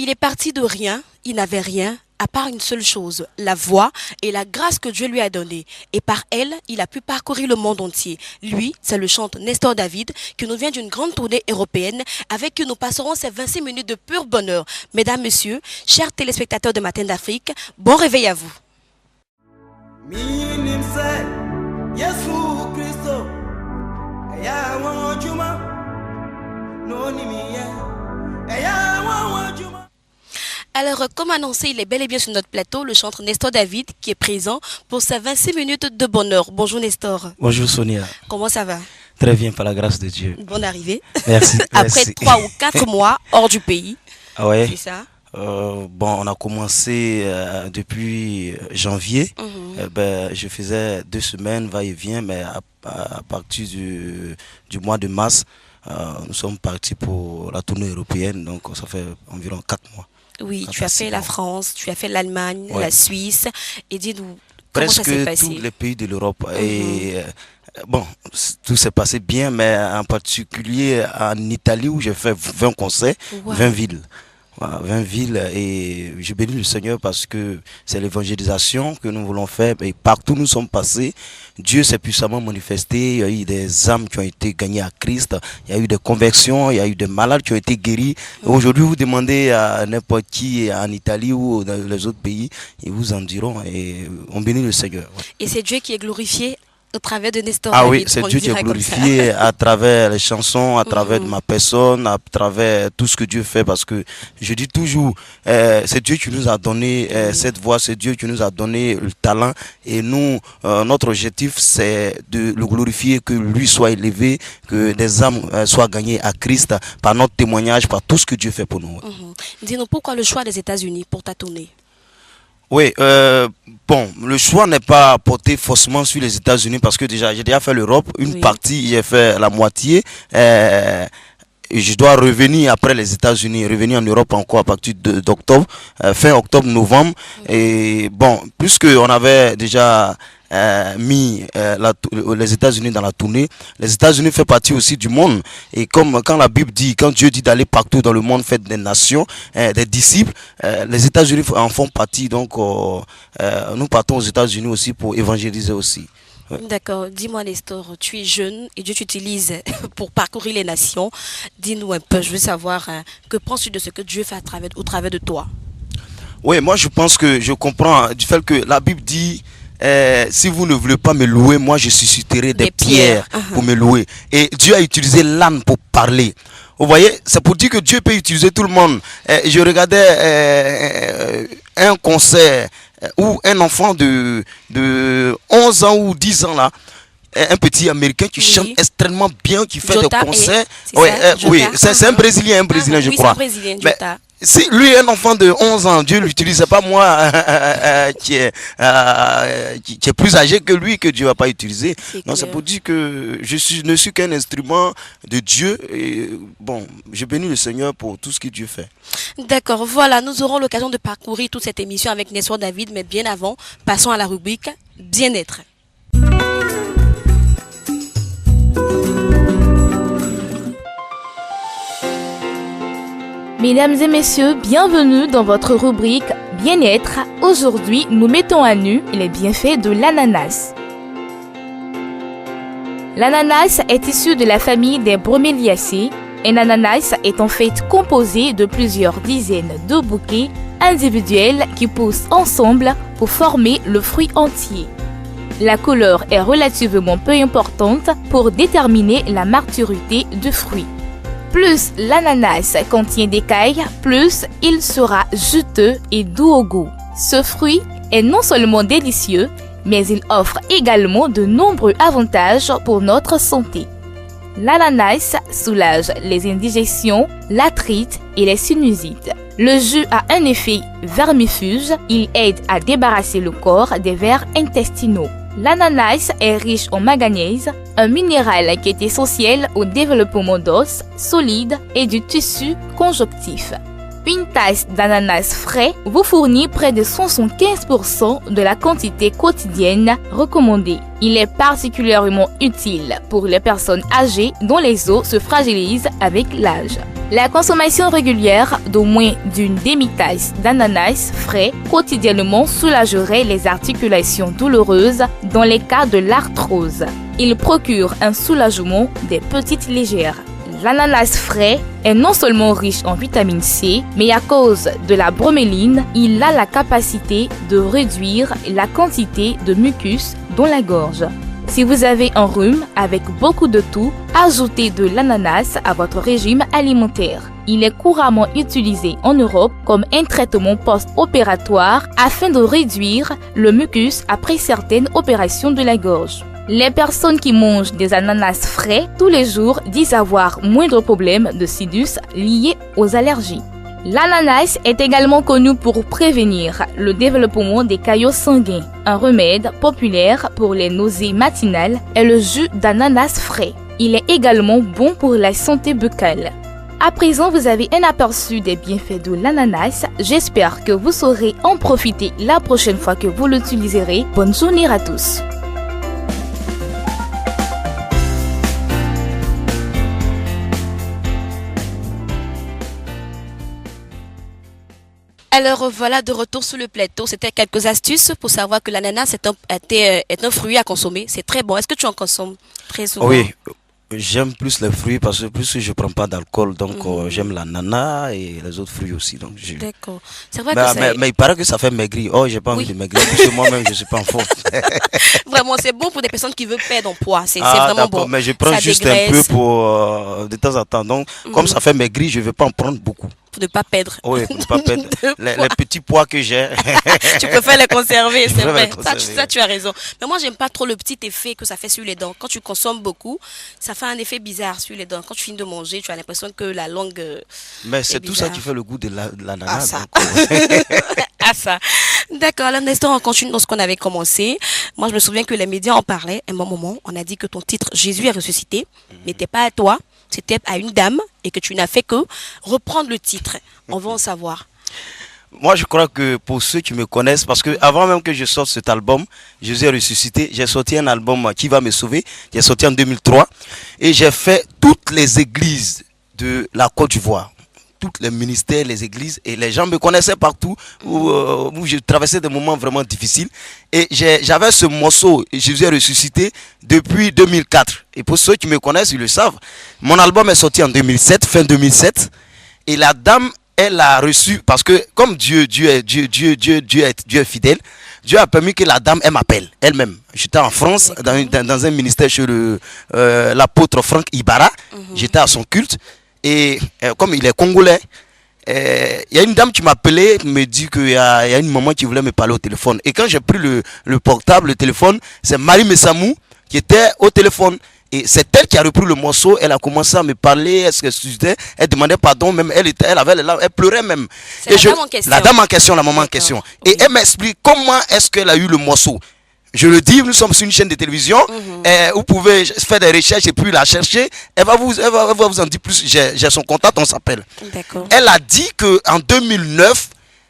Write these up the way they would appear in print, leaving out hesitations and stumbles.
Il est parti de rien, il n'avait rien, à part une seule chose, la voix et la grâce que Dieu lui a donnée. Et par elle, il a pu parcourir le monde entier. Lui, c'est le chanteur Nestor David, qui nous vient d'une grande tournée européenne, avec qui nous passerons ces 26 minutes de pur bonheur. Mesdames, Messieurs, chers téléspectateurs de Matin d'Afrique, bon réveil à vous. Alors, comme annoncé, il est bel et bien sur notre plateau, le chanteur Nestor David, qui est présent pour ses 26 minutes de bonheur. Bonjour Nestor. Bonjour Sonia. Comment ça va? Très bien, par la grâce de Dieu. Bonne arrivée. Merci. Après 3 ou 4 mois hors du pays. Ah ouais. C'est ça? On a commencé depuis janvier. Je faisais 2 semaines, va-et-vient, mais à partir du mois de mars, nous sommes partis pour la tournée européenne, donc ça fait environ 4 mois. Oui, tu as fait la France, tu as fait l'Allemagne, la Suisse, et dis-nous, comment ça s'est Presque passé? tous les pays de l'Europe. Et tout s'est passé bien, mais en particulier en Italie où j'ai fait 20 concerts, Wow. 20 villes. Voilà, 20 villes, et je bénis le Seigneur parce que c'est l'évangélisation que nous voulons faire. Et partout où nous sommes passés, Dieu s'est puissamment manifesté. Il y a eu des âmes qui ont été gagnées à Christ. Il y a eu des conversions, il y a eu des malades qui ont été guéris. Et aujourd'hui, vous demandez à n'importe qui en Italie ou dans les autres pays, ils vous en diront. Et on bénit le Seigneur. Et c'est Dieu qui est glorifié au travers de Nestor Ah David. oui, c'est on le Dieu qui est dira comme ça. glorifié à travers les chansons, à travers ma personne, à travers tout ce que Dieu fait, parce que je dis toujours, c'est Dieu qui nous a donné cette voix, c'est Dieu qui nous a donné le talent, et nous, notre objectif, c'est de le glorifier, que lui soit élevé, que des âmes soient gagnées à Christ par notre témoignage, par tout ce que Dieu fait pour nous. Dis-nous, pourquoi le choix des États-Unis pour ta tournée? Oui, le choix n'est pas porté forcément sur les États-Unis parce que j'ai déjà fait l'Europe, une partie, j'ai fait la moitié. Et je dois revenir après les États-Unis, revenir en Europe encore à partir d'octobre, fin octobre, novembre. Et puisque on avait déjà mis les États-Unis dans la tournée, les États-Unis fait partie aussi du monde. Et comme quand la Bible dit, quand Dieu dit d'aller partout dans le monde, faire des nations, des disciples, les États-Unis en font partie. Donc nous partons aux États-Unis aussi pour évangéliser aussi. Ouais. D'accord, dis-moi Nestor, tu es jeune et Dieu t'utilise pour parcourir les nations. Dis-nous un peu, je veux savoir, que penses-tu de ce que Dieu fait au travers de toi? Oui, moi je pense que je comprends du fait que la Bible dit, si vous ne voulez pas me louer, moi je susciterai des pierres pour me louer. Et Dieu a utilisé l'âne pour parler. Vous voyez, c'est pour dire que Dieu peut utiliser tout le monde. Je regardais un concert où un enfant de 11 ans ou 10 ans là, un petit américain qui chante extrêmement bien, qui fait des concerts. C'est un Brésilien, je crois. C'est un Brésilien, Jota. C'est lui, un enfant de 11 ans, Dieu l'utilise, c'est pas moi qui est plus âgé que lui que Dieu va pas utiliser. Non, c'est pour dire que ne suis qu'un instrument de Dieu. Et je bénis le Seigneur pour tout ce que Dieu fait. D'accord, voilà, nous aurons l'occasion de parcourir toute cette émission avec Nestor David, mais bien avant, passons à la rubrique Bien-être. Mesdames et messieurs, bienvenue dans votre rubrique Bien-être. Aujourd'hui, nous mettons à nu les bienfaits de l'ananas. L'ananas est issu de la famille des Broméliaceae. Un ananas est en fait composé de plusieurs dizaines de bouquets individuels qui poussent ensemble pour former le fruit entier. La couleur est relativement peu importante pour déterminer la maturité du fruit. Plus l'ananas contient d'écailles, plus il sera juteux et doux au goût. Ce fruit est non seulement délicieux, mais il offre également de nombreux avantages pour notre santé. L'ananas soulage les indigestions, l'arthrite et les sinusites. Le jus a un effet vermifuge, il aide à débarrasser le corps des vers intestinaux. L'ananas est riche en manganèse, un minéral qui est essentiel au développement d'os solides et du tissu conjonctif. Une tasse d'ananas frais vous fournit près de 75% de la quantité quotidienne recommandée. Il est particulièrement utile pour les personnes âgées dont les os se fragilisent avec l'âge. La consommation régulière d'au moins d'une demi-tasse d'ananas frais quotidiennement soulagerait les articulations douloureuses dans les cas de l'arthrose. Il procure un soulagement des petites légères. L'ananas frais est non seulement riche en vitamine C, mais à cause de la broméline, il a la capacité de réduire la quantité de mucus dans la gorge. Si vous avez un rhume avec beaucoup de toux, ajoutez de l'ananas à votre régime alimentaire. Il est couramment utilisé en Europe comme un traitement post-opératoire afin de réduire le mucus après certaines opérations de la gorge. Les personnes qui mangent des ananas frais tous les jours disent avoir moins de problèmes de sinus liés aux allergies. L'ananas est également connu pour prévenir le développement des caillots sanguins. Un remède populaire pour les nausées matinales est le jus d'ananas frais. Il est également bon pour la santé buccale. À présent, vous avez un aperçu des bienfaits de l'ananas. J'espère que vous saurez en profiter la prochaine fois que vous l'utiliserez. Bonne journée à tous. Alors voilà, de retour sur le plateau. C'était quelques astuces pour savoir que l'ananas est un fruit à consommer. C'est très bon. Est-ce que tu en consommes très souvent? Oui, j'aime plus les fruits parce que plus je prends pas d'alcool, donc j'aime l'ananas et les autres fruits aussi. Donc D'accord. C'est vrai que mais il paraît que ça fait maigrir. Oh, j'ai pas envie de maigrir parce que moi-même je suis pas en forme. Vraiment, c'est bon pour des personnes qui veulent perdre en poids. C'est vraiment bon. Mais je prends Ça juste dégraisse. un peu pour de temps en temps. Donc comme ça fait maigrir, je vais pas en prendre beaucoup. Pour ne pas perdre. Oui, pour ne pas perdre de les poids. petits poids que j'ai. Tu préfères les conserver, Je c'est préfère vrai. les conserver. Ça, tu as raison. Mais moi, j'aime pas trop le petit effet que ça fait sur les dents. Quand tu consommes beaucoup, ça fait un effet bizarre sur les dents. Quand tu finis de manger, tu as l'impression que la langue. Mais c'est est tout ça bizarre. qui fait le goût de l'ananas. Ah, ça. donc, Ah, ça. D'accord, alors Nestor, on continue dans ce qu'on avait commencé. Moi, je me souviens que les médias en parlaient. À un moment, on a dit que ton titre Jésus est ressuscité n'était pas à toi, c'était à une dame et que tu n'as fait que reprendre le titre. On va en savoir. Moi, je crois que pour ceux qui me connaissent, parce que avant même que je sorte cet album, Jésus est ressuscité, j'ai sorti un album qui va me sauver. J'ai sorti en 2003 et j'ai fait toutes les églises de la Côte d'Ivoire. Tous les ministères, les églises, et les gens me connaissaient partout où je traversais des moments vraiment difficiles. Et j'avais ce morceau, Jésus est ressuscité, depuis 2004. Et pour ceux qui me connaissent, ils le savent. Mon album est sorti en 2007, fin 2007. Et la dame, elle a reçu, parce que comme Dieu est fidèle, Dieu a permis que la dame, elle m'appelle, elle-même. J'étais en France, dans un ministère chez l'apôtre Franck Ibarra. J'étais à son culte. Et comme il est congolais, il y a une dame qui m'a appelé, me dit qu'il y a une maman qui voulait me parler au téléphone. Et quand j'ai pris le portable, le téléphone, c'est Marie Messamou qui était au téléphone. Et c'est elle qui a repris le morceau, elle a commencé à me parler, elle demandait pardon, même elle avait les larmes, elle pleurait même. C'est la dame en question. La dame en question, la maman en question. Et elle m'explique comment est-ce qu'elle a eu le morceau. Je le dis, nous sommes sur une chaîne de télévision, vous pouvez faire des recherches et puis la chercher. Elle va vous en dire plus. J'ai son contact, on s'appelle. D'accord. Elle a dit qu'en 2009,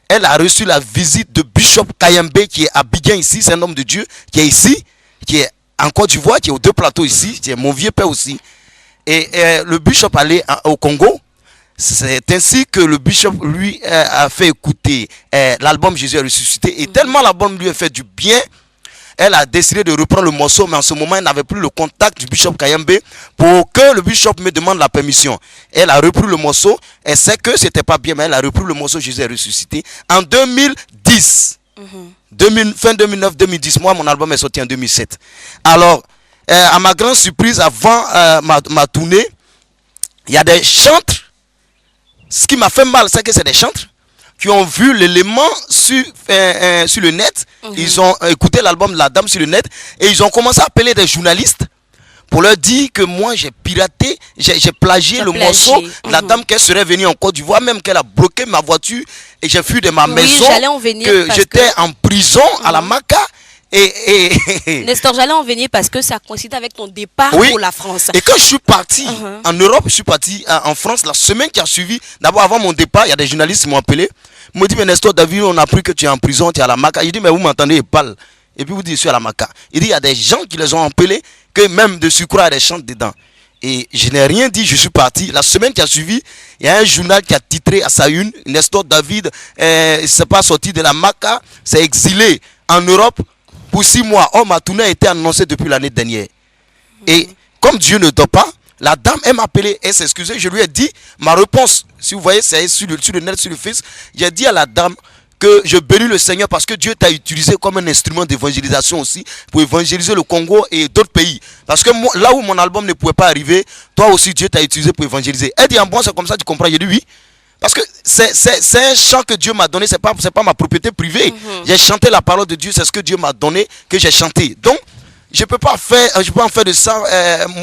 elle a reçu la visite de Bishop Kayembe qui est à Abidjan ici, c'est un homme de Dieu qui est ici, qui est en Côte d'Ivoire, qui est aux deux plateaux ici, qui est mon vieux père aussi. Et le Bishop allait au Congo. C'est ainsi que le Bishop lui a fait écouter l'album Jésus est ressuscité. Et tellement l'album lui a fait du bien, elle a décidé de reprendre le morceau, mais en ce moment, elle n'avait plus le contact du Bishop Kayembe pour que le Bishop me demande la permission. Elle a repris le morceau, elle sait que c'était pas bien, mais elle a repris le morceau Jésus est ressuscité en 2010. Fin 2009-2010, moi mon album est sorti en 2007. Alors, à ma grande surprise, avant ma tournée, il y a des chantres. Ce qui m'a fait mal, c'est que c'est des chantres qui ont vu l'élément sur le net. Ils ont écouté l'album de la dame sur le net et ils ont commencé à appeler des journalistes pour leur dire que moi j'ai piraté, j'ai plagié le morceau de la dame, qu'elle serait venue en Côte d'Ivoire, même qu'elle a bloqué ma voiture et j'ai fui de ma maison, que j'étais en prison à la Maca. Nestor, j'allais en venir parce que ça coïncide avec ton départ pour la France. Et quand je suis parti en Europe, je suis parti en France, la semaine qui a suivi, d'abord avant mon départ, il y a des journalistes qui m'ont appelé. Ils m'ont dit, mais Nestor, David, on a appris que tu es en prison, tu es à la Maca. J'ai dit, mais vous m'entendez, il parle. Et puis vous dites, je suis à la Maca. Il dit, il y a des gens qui les ont appelés, que même de surcroît, il y a des chants dedans. Et je n'ai rien dit, je suis parti. La semaine qui a suivi, il y a un journal qui a titré à sa une, Nestor David, c'est pas sorti de la Maca, c'est exilé en Europe pour 6 mois. Or, ma tournée a été annoncée depuis l'année dernière. Et comme Dieu ne dort pas, la dame, elle m'a appelé, elle s'est excusée, je lui ai dit, ma réponse, si vous voyez, c'est sur le net, sur le Face, j'ai dit à la dame que je bénis le Seigneur parce que Dieu t'a utilisé comme un instrument d'évangélisation aussi pour évangéliser le Congo et d'autres pays. Parce que moi, là où mon album ne pouvait pas arriver, toi aussi Dieu t'a utilisé pour évangéliser. Elle dit, en bon, c'est comme ça, tu comprends? J'ai dit oui. Parce que c'est un chant que Dieu m'a donné, c'est pas ma propriété privée. J'ai chanté la parole de Dieu, c'est ce que Dieu m'a donné que j'ai chanté. Donc, je peux pas en faire de ça,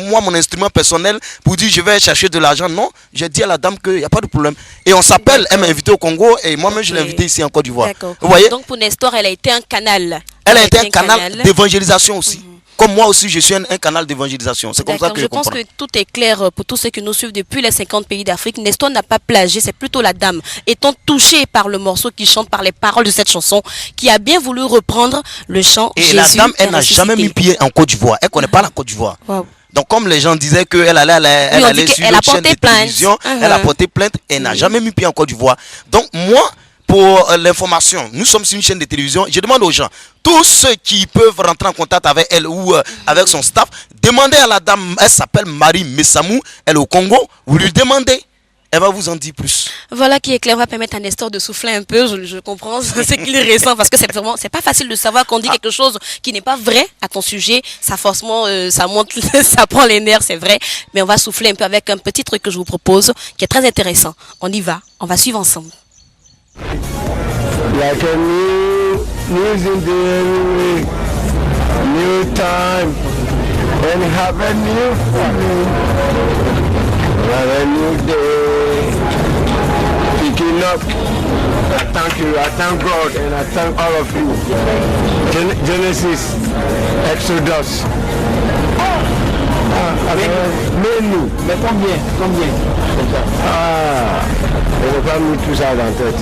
moi, mon instrument personnel, pour dire je vais chercher de l'argent. Non, j'ai dit à la dame qu'il n'y a pas de problème. Et on s'appelle, elle m'a invité au Congo et moi-même je l'ai invité ici en Côte d'Ivoire. Vous voyez? Donc pour Nestor, elle a été un canal. Elle a été un canal d'évangélisation aussi. Comme moi aussi, je suis un canal d'évangélisation. C'est comme ça que je comprends. Je pense que tout est clair pour tous ceux qui nous suivent depuis les 50 pays d'Afrique. Nestor n'a pas plagié, c'est plutôt la dame, étant touchée par le morceau qui chante, par les paroles de cette chanson, qui a bien voulu reprendre le chant. Et Jésus, la dame, elle n'a jamais mis pied en Côte d'Ivoire. Elle ne connaît pas la Côte d'Ivoire. Wow. Donc comme les gens disaient qu'elle allait sur une chaîne de télévision, elle a porté plainte, elle n'a jamais mis pied en Côte d'Ivoire. Donc moi, pour l'information, nous sommes sur une chaîne de télévision. Je demande aux gens, tous ceux qui peuvent rentrer en contact avec elle ou avec son staff, demandez à la dame, elle s'appelle Marie Messamou, elle est au Congo, vous lui demandez, elle va vous en dire plus. Voilà qui est clair, va permettre à Nestor de souffler un peu, je comprends ce qu'il ressent, parce que c'est pas facile de savoir qu'on dit quelque chose qui n'est pas vrai à ton sujet, ça forcément, ça monte, ça prend les nerfs, c'est vrai, mais on va souffler un peu avec un petit truc que je vous propose, qui est très intéressant. On y va, on va suivre ensemble. Like a news in the new time, and have a new feeling, have a new day, picking up. I thank you, I thank God, and I thank all of you. Genesis, Exodus. Mets-nous. Mais combien? Je n'ai pas mis tout ça dans la tête.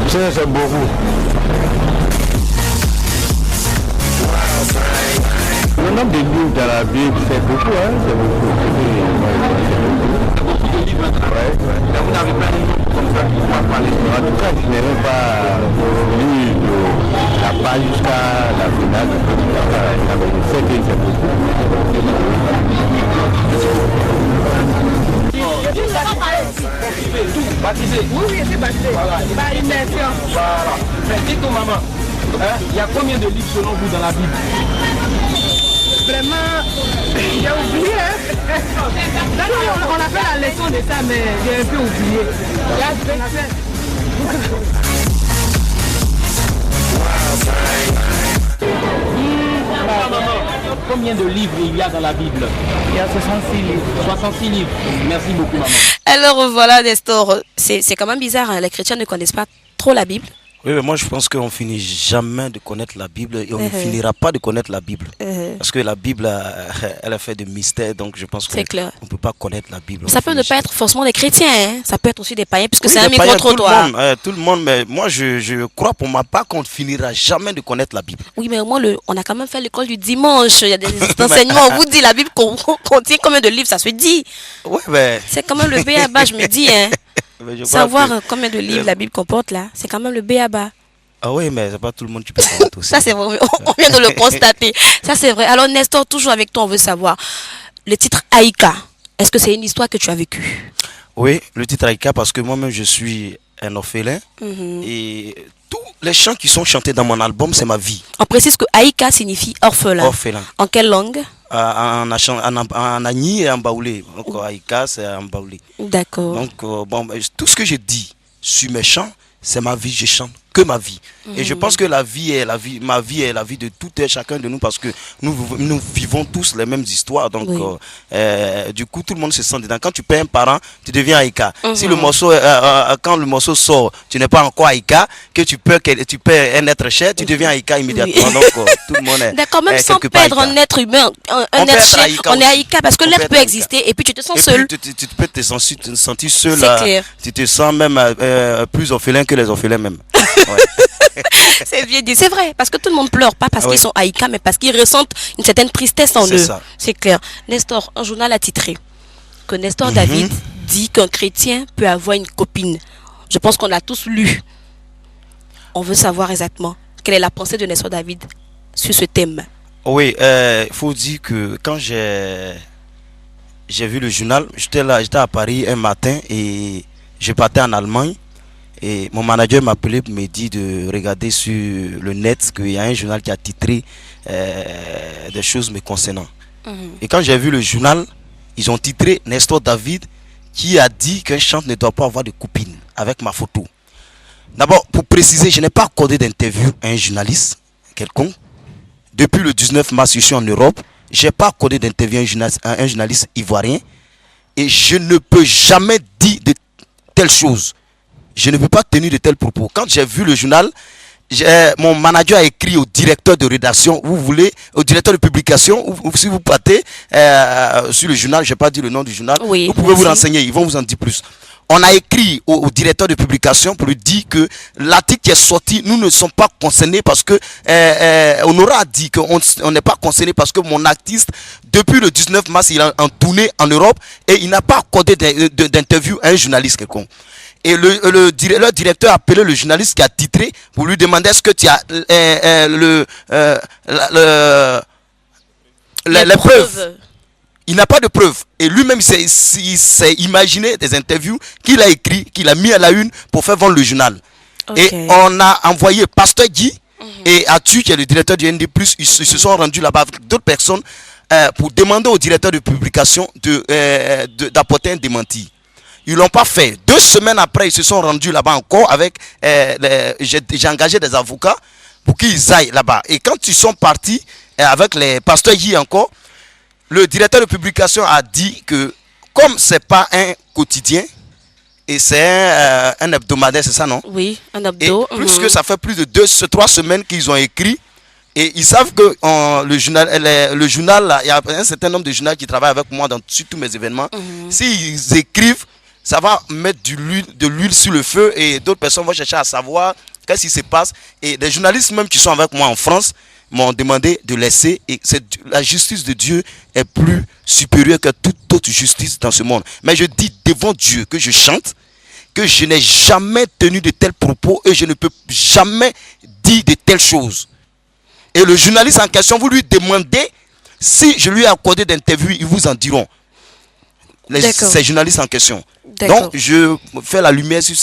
C'est beaucoup. Le nombre de livres dans la Bible, c'est beaucoup, hein? C'est beaucoup. Vous n'avez pas de livres comme ça qui vont parler. En tout cas, je n'ai même pas lu la page jusqu'à la finale. Je sais que c'est beaucoup. Baptisé. Oui, c'est baptisé. Voilà. Par immersion. Voilà. Mais dites-nous, maman, il y a combien de livres selon vous dans la Bible? Vraiment, j'ai oublié. On a fait la leçon de ça, mais j'ai un peu oublié. Combien de livres il y a dans la Bible? Il y a 66 livres. 66 livres. Merci beaucoup, maman. Alors voilà, Nestor, c'est quand même bizarre, hein? Les chrétiens ne connaissent pas trop la Bible. Oui, mais moi je pense qu'on finit jamais de connaître la Bible et on ne finira pas de connaître la Bible. Parce que la Bible, elle a fait de mystères, donc je pense qu'on ne peut pas connaître la Bible. Ça peut ne pas être forcément des chrétiens, hein? Ça peut être aussi des païens, puisque oui, c'est un micro-trottoir. Tout le monde, mais moi je crois pour ma part qu'on ne finira jamais de connaître la Bible. Oui, mais au moins on a quand même fait l'école du dimanche, il y a des enseignements, on vous dit la Bible contient combien de livres, ça se dit. Ouais, mais... C'est quand même le B.A.B.A, je me dis, hein. Savoir combien de livres la Bible comporte là, c'est quand même le B.A.B.A. Ah oui, mais c'est pas tout le monde qui peut savoir tout ça. Ça c'est vrai, on vient de le constater. Ça c'est vrai. Alors Nestor, toujours avec toi, on veut savoir le titre Aïka. Est-ce que c'est une histoire que tu as vécue? Oui, le titre Aïka parce que moi-même je suis un orphelin et tous les chants qui sont chantés dans mon album, c'est ma vie. On précise que Aïka signifie orphelin. Orphelin. En quelle langue? En Agni et en Baoulé. Donc Aïka, c'est en Baoulé. D'accord. Donc bon, tout ce que je dis sur mes chants, c'est ma vie, je chante que ma vie. Et je pense que la vie est ma vie est la vie de tout et chacun de nous parce que nous vivons tous les mêmes histoires. Donc du coup, tout le monde se sent dedans. Quand tu perds un parent, tu deviens Aïka. Si le morceau, quand le morceau sort, tu n'es pas encore Aïka, que tu perds un être cher, tu deviens Aïka immédiatement. Donc tout le monde est d'accord, même sans perdre un être humain, un être cher, on est Aïka parce que l'être peut exister et puis tu te sens seul. Tu peux te sentir seul. C'est clair. Tu te sens même plus orphelin que les orphelins même. C'est bien dit, c'est vrai, parce que tout le monde pleure, pas parce qu'ils sont Aïka, mais parce qu'ils ressentent une certaine tristesse en eux. C'est clair. Nestor, un journal a titré que Nestor David dit qu'un chrétien peut avoir une copine. Je pense qu'on a tous lu. On veut savoir exactement quelle est la pensée de Nestor David sur ce thème. Oui, il faut dire que quand j'ai vu le journal, j'étais à Paris un matin et je partais en Allemagne. Et mon manager m'a appelé pour me dire de regarder sur le net qu'il y a un journal qui a titré des choses me concernant. Et quand j'ai vu le journal, ils ont titré Nestor David qui a dit qu'un chanteur ne doit pas avoir de copine avec ma photo. D'abord, pour préciser, je n'ai pas accordé d'interview à un journaliste quelconque. Depuis le 19 mars, je suis en Europe. Je n'ai pas accordé d'interview à un journaliste ivoirien. Et je ne peux jamais dire de telles choses. Je ne peux pas tenir de tels propos. Quand j'ai vu le journal, mon manager a écrit au directeur de rédaction, vous voulez, au directeur de publication, ou si vous partez sur le journal, je n'ai pas dit le nom du journal, oui, vous pouvez vous renseigner, ils vont vous en dire plus. On a écrit au directeur de publication pour lui dire que l'article qui est sorti, nous ne sommes pas concernés parce que on aura dit qu'on n'est pas concerné parce que mon artiste, depuis le 19 mars, il est en tournée en Europe et il n'a pas accordé d'interview à un journaliste quelconque. Et le directeur a appelé le journaliste qui a titré pour lui demander est-ce que tu as les preuves. Il n'a pas de preuves. Et lui-même, il s'est imaginé des interviews qu'il a écrit, qu'il a mis à la une pour faire vendre le journal. Okay. Et on a envoyé Pasteur Guy et Atu, qui est le directeur du ND+, ils se sont rendus là-bas avec d'autres personnes pour demander au directeur de publication d'apporter un démenti. Ils ne l'ont pas fait. 2 semaines après, ils se sont rendus là-bas encore avec... j'ai engagé des avocats pour qu'ils aillent là-bas. Et quand ils sont partis avec les pasteurs Yi encore, le directeur de publication a dit que comme ce n'est pas un quotidien, et c'est un hebdomadaire, c'est ça, non? Oui, un hebdo. Et plus que ça fait plus de 3 semaines qu'ils ont écrit. Et ils savent que le journal, il y a un certain nombre de journaux qui travaillent avec moi sur tous mes événements. S'ils écrivent, ça va mettre de l'huile sur le feu et d'autres personnes vont chercher à savoir qu'est-ce qui se passe. Et les journalistes même qui sont avec moi en France m'ont demandé de laisser. Et la justice de Dieu est plus supérieure que toute autre justice dans ce monde. Mais je dis devant Dieu que je chante, que je n'ai jamais tenu de tels propos et je ne peux jamais dire de telles choses. Et le journaliste en question, vous lui demandez si je lui ai accordé d'interview, ils vous en diront. Ces journalistes en question. Donc, je fais la lumière sur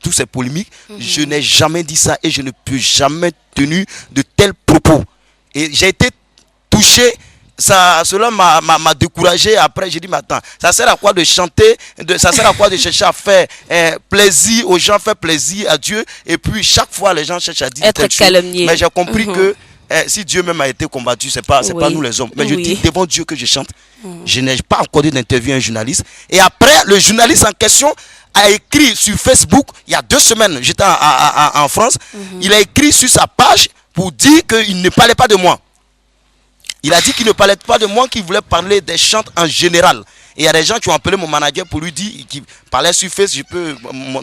toutes ces polémiques. Je n'ai jamais dit ça et je ne peux jamais tenir de tels propos. Et j'ai été touché. Cela m'a découragé. Après, j'ai dit, mais attends, ça sert à quoi de chanter, ça sert à quoi de chercher à faire plaisir aux gens, faire plaisir à Dieu. Et puis, chaque fois, les gens cherchent à dire être calomnié. Mais j'ai compris que si Dieu même a été combattu, c'est pas nous les hommes. Mais je dis devant Dieu que je chante. Je n'ai pas accordé d'interview à un journaliste. Et après, le journaliste en question a écrit sur Facebook, il y a 2 semaines, j'étais en France, il a écrit sur sa page pour dire qu'il ne parlait pas de moi. Il a dit qu'il ne parlait pas de moi, qu'il voulait parler des chants en général. Et il y a des gens qui ont appelé mon manager pour lui dire qu'il parlait sur Facebook, je peux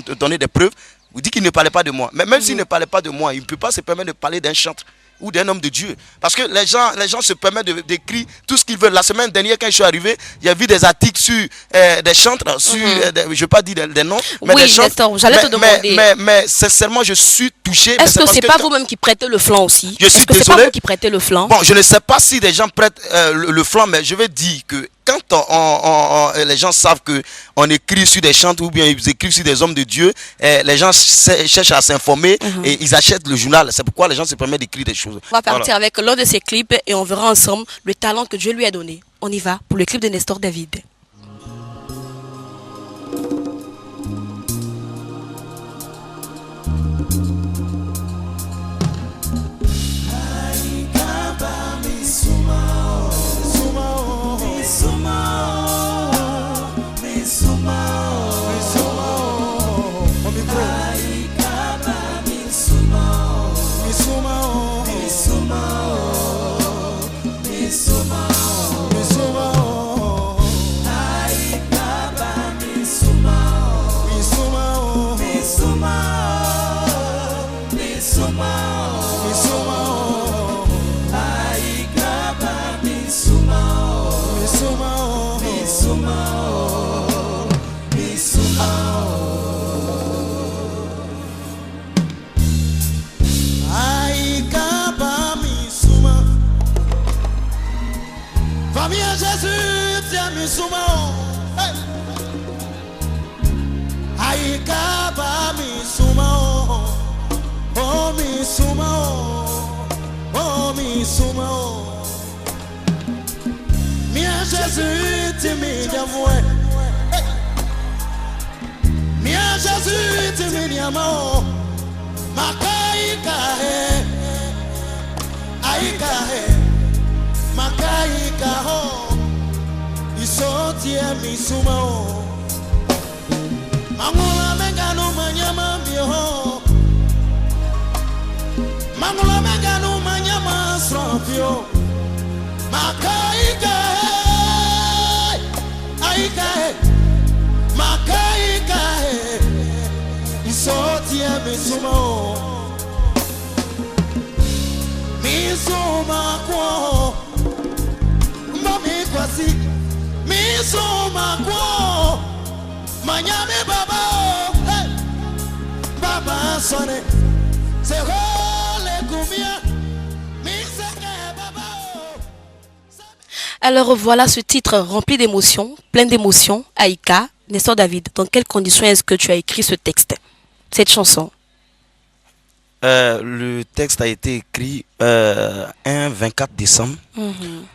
te donner des preuves. Il dit qu'il ne parlait pas de moi. Mais même s'il ne parlait pas de moi, il ne peut pas se permettre de parler d'un chanteur ou d'un homme de Dieu. Parce que les gens se permettent d'écrire tout ce qu'ils veulent. La semaine dernière, quand je suis arrivé, il y a vu des articles sur des chantres, sur, je ne vais pas dire des noms, mais des chantres. Nestor, j'allais te demander. Mais sincèrement, je suis touché. Est-ce que ce n'est pas vous-même qui prêtez le flanc aussi? Je suis désolé. C'est pas vous qui prêtez le flanc? Bon, je ne sais pas si des gens prêtent le flanc, mais je vais dire que quand les gens savent qu'on écrit sur des chantres ou bien ils écrivent sur des hommes de Dieu, les gens cherchent à s'informer et ils achètent le journal. C'est pourquoi les gens se permettent d'écrire des choses. On va partir avec l'un de ses clips et on verra ensemble le talent que Dieu lui a donné. On y va pour le clip de Nestor David. Famille Jésus, tiens Missouma. Aïka ba Missouma. Oh Missouma. Oh Missouma. Mia Jésus, tiens mi diamoué. Mia Jésus, tiens mi diamant. Makaïka he. Aïka he. Makaika ho isoti misuma ho Mangula mengano manyama bio Mangula mengano manyama srofio Makaika aika Makaika isoti misuma ho Misuma ko Kwasi Misuma kwa Manyame baba hey. Baba sonne C'est rôle combien baba. Alors voilà ce titre rempli d'émotions, plein d'émotions, Aïka, Nestor David. Dans quelles conditions est-ce que tu as écrit ce texte, cette chanson? Le texte a été écrit un 24 décembre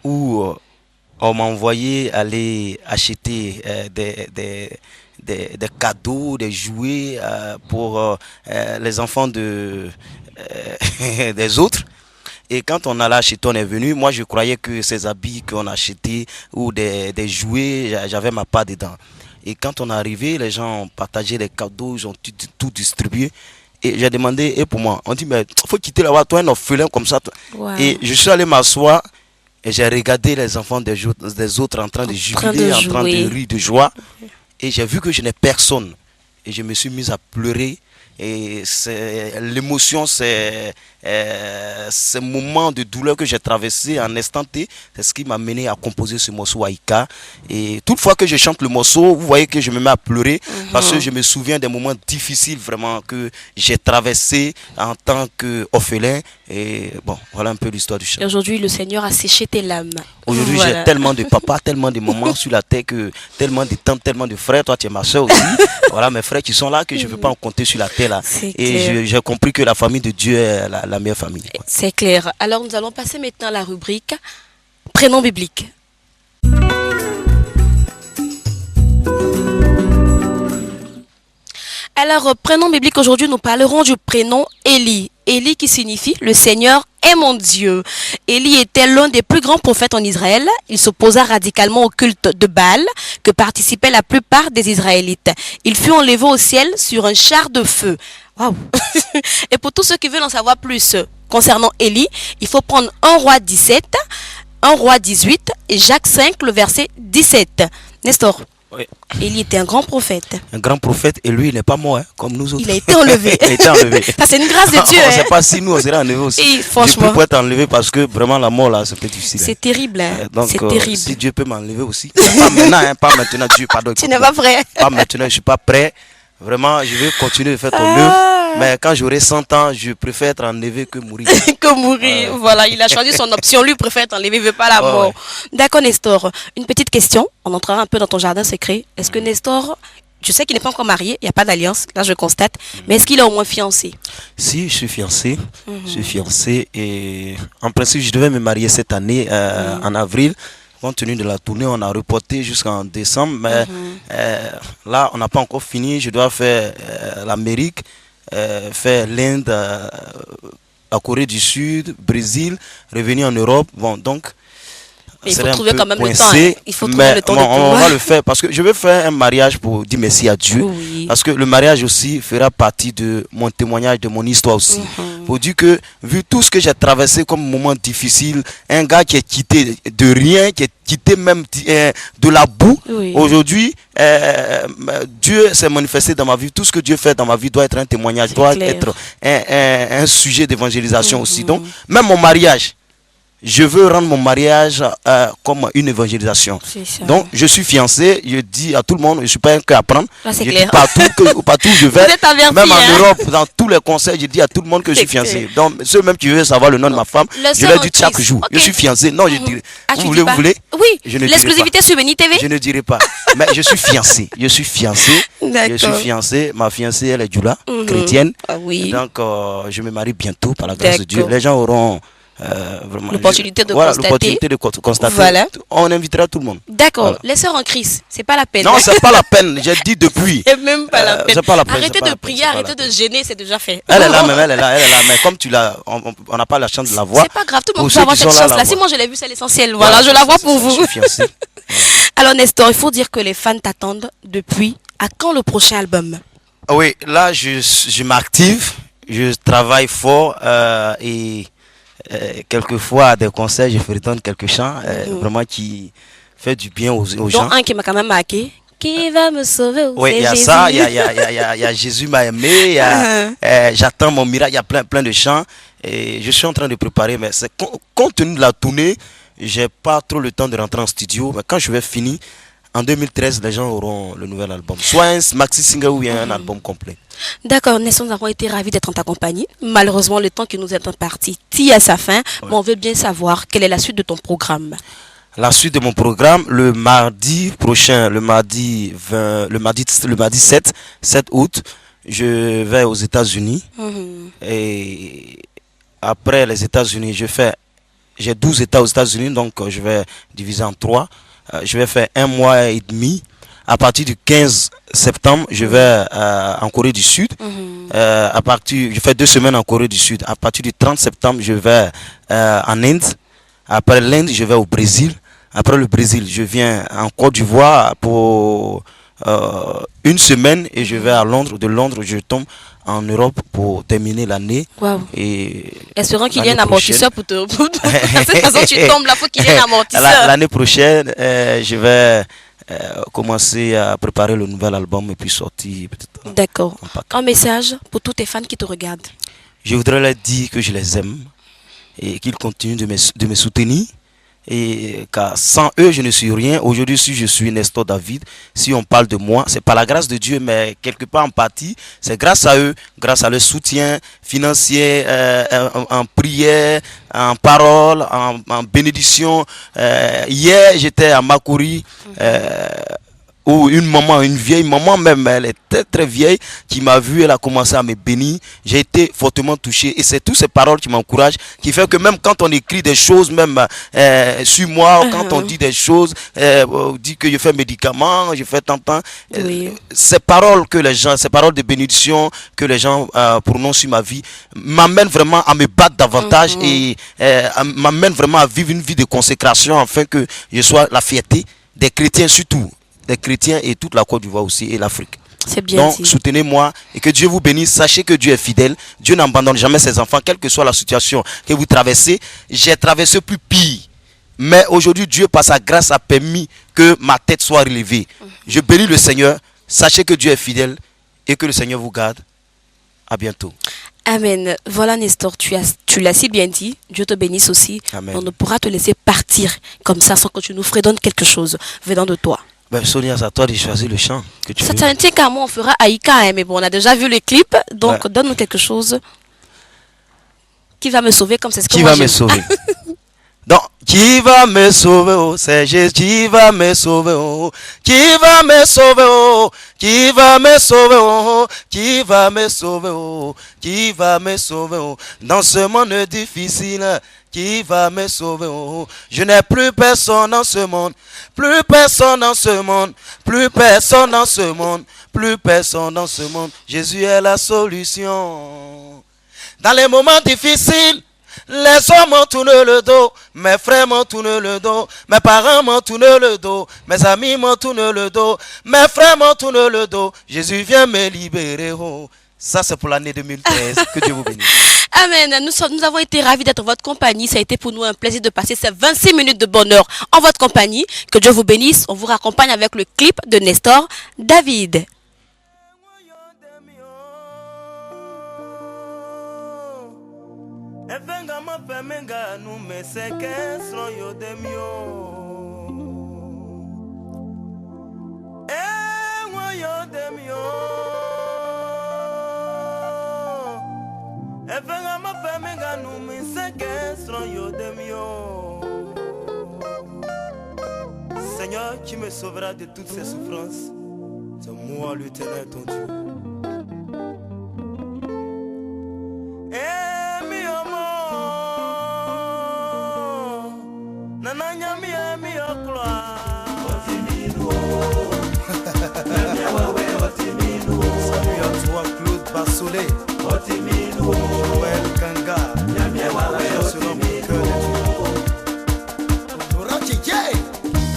où on m'a envoyé aller acheter des cadeaux, des jouets pour les enfants des autres. Et quand on allait acheter, on est venu, moi je croyais que ces habits qu'on a achetés ou des jouets, j'avais ma part dedans. Et quand on est arrivé, les gens ont partagé les cadeaux, ils ont tout distribué. Et j'ai demandé, et pour moi, on dit, mais il faut quitter là-bas, toi un orphelin comme ça. Wow. Et je suis allé m'asseoir et j'ai regardé les enfants des autres en train de jubiler, en train de rire de joie. Et j'ai vu que je n'ai personne. Et je me suis mis à pleurer. Et l'émotion, c'est ce moment de douleur que j'ai traversé en instant T, c'est ce qui m'a mené à composer ce morceau Aïka. Et toute fois que je chante le morceau, vous voyez que je me mets à pleurer parce que je me souviens des moments difficiles vraiment que j'ai traversé en tant qu'orphelin. Et bon, voilà un peu l'histoire du chant. Et aujourd'hui, le Seigneur a séché tes larmes. Aujourd'hui, voilà. J'ai tellement de papas, tellement de mamans sur la terre, que tellement de tantes, tellement de frères. Toi, tu es ma soeur aussi. Voilà, mes frères qui sont là, que je ne veux pas en compter sur la terre. Là. Et j'ai compris que la famille de Dieu est la meilleure famille. Ouais. C'est clair. Alors, nous allons passer maintenant à la rubrique Prénom biblique. Alors, prénom biblique, aujourd'hui, nous parlerons du prénom Élie. Élie qui signifie « Le Seigneur est mon Dieu ». Élie était l'un des plus grands prophètes en Israël. Il s'opposa radicalement au culte de Baal que participaient la plupart des Israélites. Il fut enlevé au ciel sur un char de feu. Waouh. Et pour tous ceux qui veulent en savoir plus concernant Élie, il faut prendre 1 Roi 17, 1 Roi 18 et Jacques 5, le verset 17. Nestor. Oui. Élie était un grand prophète. Un grand prophète, et lui, il n'est pas mort, hein, comme nous autres. Il a été enlevé. Il a été enlevé. Ça, c'est une grâce de Dieu. On ne sait pas si nous, on serait enlevés aussi. Et franchement. Dieu peut être enlevé parce que vraiment, la mort, là, c'est plus difficile. C'est terrible. Hein. Donc, c'est terrible. Si Dieu peut m'enlever aussi. Pas maintenant, hein, pas maintenant, Dieu, pardon. Tu n'es pas prêt. Pas maintenant, je ne suis pas prêt. Vraiment, je vais continuer de faire ton œuvre. Mais quand j'aurai 100 ans, je préfère être enlevé que mourir. Que mourir. Voilà, il a choisi son option. Lui préfère être enlevé, il ne veut pas la mort. Ouais. D'accord, Nestor. Une petite question. On entrera un peu dans ton jardin secret. Est-ce que Nestor, je sais qu'il n'est pas encore marié, il n'y a pas d'alliance, là je constate. Mais est-ce qu'il est au moins fiancé? Si, je suis fiancé. Je suis fiancé. Et en principe, je devais me marier cette année, en avril. Compte tenu de la tournée, on a reporté jusqu'en décembre. Mais là, on n'a pas encore fini. Je dois faire l'Amérique, faire l'Inde, la Corée du Sud, Brésil, revenir en Europe. Bon, donc, il faut trouver quand même le temps. Hein. Il faut trouver le temps de on va le faire parce que je veux faire un mariage pour dire merci à Dieu. Oui. Parce que le mariage aussi fera partie de mon témoignage, de mon histoire aussi. Pour dire que, vu tout ce que j'ai traversé comme moment difficile, un gars qui est quitté de rien, qui est quitté même de la boue, aujourd'hui, Dieu s'est manifesté dans ma vie. Tout ce que Dieu fait dans ma vie doit être un témoignage, doit être un sujet d'évangélisation aussi. Donc, même mon mariage, je veux rendre mon mariage comme une évangélisation. Donc, je suis fiancé, je dis à tout le monde, je ne suis pas un cœur à prendre. Là, c'est Je clair. dis partout où je vais, Vous êtes avertis, même en hein. Europe, dans tous les conseils, je dis à tout le monde que je suis fiancé. Donc, ceux même qui veulent savoir le nom de ma femme, je leur dis chaque jour, je suis fiancé. Non, je dirais, vous voulez Oui, je ne dirai l'exclusivité sur Béni TV. Je ne dirai pas. Mais je suis fiancé. Je suis fiancé. D'accord. Je suis fiancé. Ma fiancée, elle est Djoula, chrétienne. Ah oui. Donc, je me marie bientôt par la grâce de Dieu. Les gens auront vraiment l'opportunité de constater. Voilà. On invitera tout le monde. D'accord. Voilà. Les sœurs en crise, c'est pas la peine. Non, c'est pas la peine. J'ai dit depuis. Et même pas la peine. C'est pas la peine. Arrêtez c'est pas de la peine, prier, c'est pas arrêtez la de gêner, c'est déjà fait. Elle est là, même elle est là. Mais comme tu l'as, on n'a pas la chance de la voir. C'est pas grave, tout le monde Pour peut avoir ceux qui cette sont là, chance-là. la Si voient. moi je l'ai vu, c'est l'essentiel. Voilà, je la vois pour vous. Je suis fiancé. Alors Nestor, il faut dire que les fans t'attendent depuis. À quand le prochain album? Oui, là, je m'active, je travaille fort et quelquefois à des concerts, je fredonne quelques chants vraiment qui fait du bien aux gens. Donc un qui m'a quand même marqué. Qui va me sauver? Oui, il y a Jésus. ça, il y a Jésus m'a aimé, il y a J'attends mon miracle, il y a plein de chants. Et je suis en train de préparer, mais c'est compte tenu de la tournée, j'ai pas trop le temps de rentrer en studio. Mais quand je vais finir, en 2013, les gens auront le nouvel album. Soit un maxi single ou bien un album complet. D'accord, Nestor, nous avons été ravis d'être en ta compagnie. Malheureusement, le temps qui nous est imparti tire à sa fin. Mais on veut bien savoir quelle est la suite de ton programme. La suite de mon programme, le mardi prochain, le mardi 7 août, je vais aux États-Unis. Et après les États-Unis, j'ai 12 États aux États-Unis, donc je vais diviser en 3. Je vais faire 1 mois et demi. À partir du 15 septembre, je vais en Corée du Sud. Je fais 2 semaines en Corée du Sud. À partir du 30 septembre, je vais en Inde. Après l'Inde, je vais au Brésil. Après le Brésil, je viens en Côte d'Ivoire pour 1 semaine et je vais à Londres. De Londres, je tombe en Europe pour terminer l'année. Wow. Et espérons qu'il y ait un l'année amortisseur pour de toute façon, tu tombes là, il faut qu'il y ait un amortisseur. L'année prochaine, je vais commencer à préparer le nouvel album et puis sortir peut-être. D'accord. Un message pour tous tes fans qui te regardent. Je voudrais leur dire que je les aime et qu'ils continuent de me soutenir. Et car sans eux, je ne suis rien. Aujourd'hui, si je suis Nestor David, si on parle de moi, c'est par la grâce de Dieu, mais quelque part en partie, c'est grâce à eux, grâce à leur soutien financier, en prière, en parole, en bénédiction. Hier, j'étais à Makuri, où une vieille maman même, elle est très très vieille, qui m'a vu, elle a commencé à me bénir. J'ai été fortement touché et c'est toutes ces paroles qui m'encouragent, qui fait que même quand on écrit des choses, même sur moi, quand on dit des choses, on dit que je fais médicaments, je fais tant, ces paroles ces paroles de bénédiction que les gens prononcent sur ma vie, m'amènent vraiment à me battre davantage et m'amènent vraiment à vivre une vie de consécration afin que je sois la fierté des chrétiens surtout. Les chrétiens et toute la Côte d'Ivoire aussi et l'Afrique. C'est bien. Donc soutenez-moi et que Dieu vous bénisse. Sachez que Dieu est fidèle. Dieu n'abandonne jamais ses enfants, quelle que soit la situation que vous traversez. J'ai traversé plus pire. Mais aujourd'hui, Dieu, par sa grâce, a permis que ma tête soit relevée. Je bénis le Seigneur. Sachez que Dieu est fidèle et que le Seigneur vous garde. À bientôt. Amen. Voilà Nestor, tu l'as si bien dit. Dieu te bénisse aussi. Amen. On ne pourra te laisser partir comme ça sans que tu nous fredonnes quelque chose venant de toi. Ben, Sonia, c'est à toi de choisir le chant que tu veux. Ça ne tient qu'à moi, on fera Aïka, hein, mais bon, on a déjà vu le clip, donc donne-nous quelque chose qui va me sauver comme c'est ce que qui moi va me sauver. Donc, qui va me sauver, oh, c'est Jésus qui va me sauver, oh, qui va me sauver, oh, qui va me sauver, oh, qui va me sauver, oh, qui va me sauver, oh, dans ce monde difficile, qui va me sauver, oh, je n'ai plus personne dans ce monde, plus personne dans ce monde, plus personne dans ce monde, plus personne dans ce monde, Jésus est la solution. Dans les moments difficiles, les hommes m'ont tourné le dos, mes frères m'ont tourné le dos, mes parents m'ont tourné le dos, mes amis m'ont tourné le dos, mes frères m'ont tourné le dos. Jésus vient me libérer. Oh. Ça, c'est pour l'année 2013. Que Dieu vous bénisse. Amen. Nous avons été ravis d'être en votre compagnie. Ça a été pour nous un plaisir de passer ces 26 minutes de bonheur en votre compagnie. Que Dieu vous bénisse. On vous raccompagne avec le clip de Nestor David. Evenga pemenga nu me sequestro yo de mio. Yo de mio. E venga ma pemenga nu me sequestro yo de mio. Seigneur, qui me sauvera de toutes ces souffrances, c'est moi l'Éternel ton Dieu. Salut à toi Claude Bassolé, Joël Kanga, selon mon cœur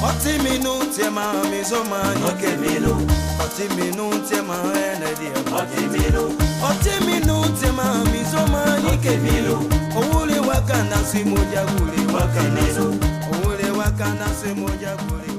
Otiminu tema mizomani Otiminu tema enedia Otiminu tema mizomani Owule wakanda si moja gule wakanda Owule wakanda si moja gule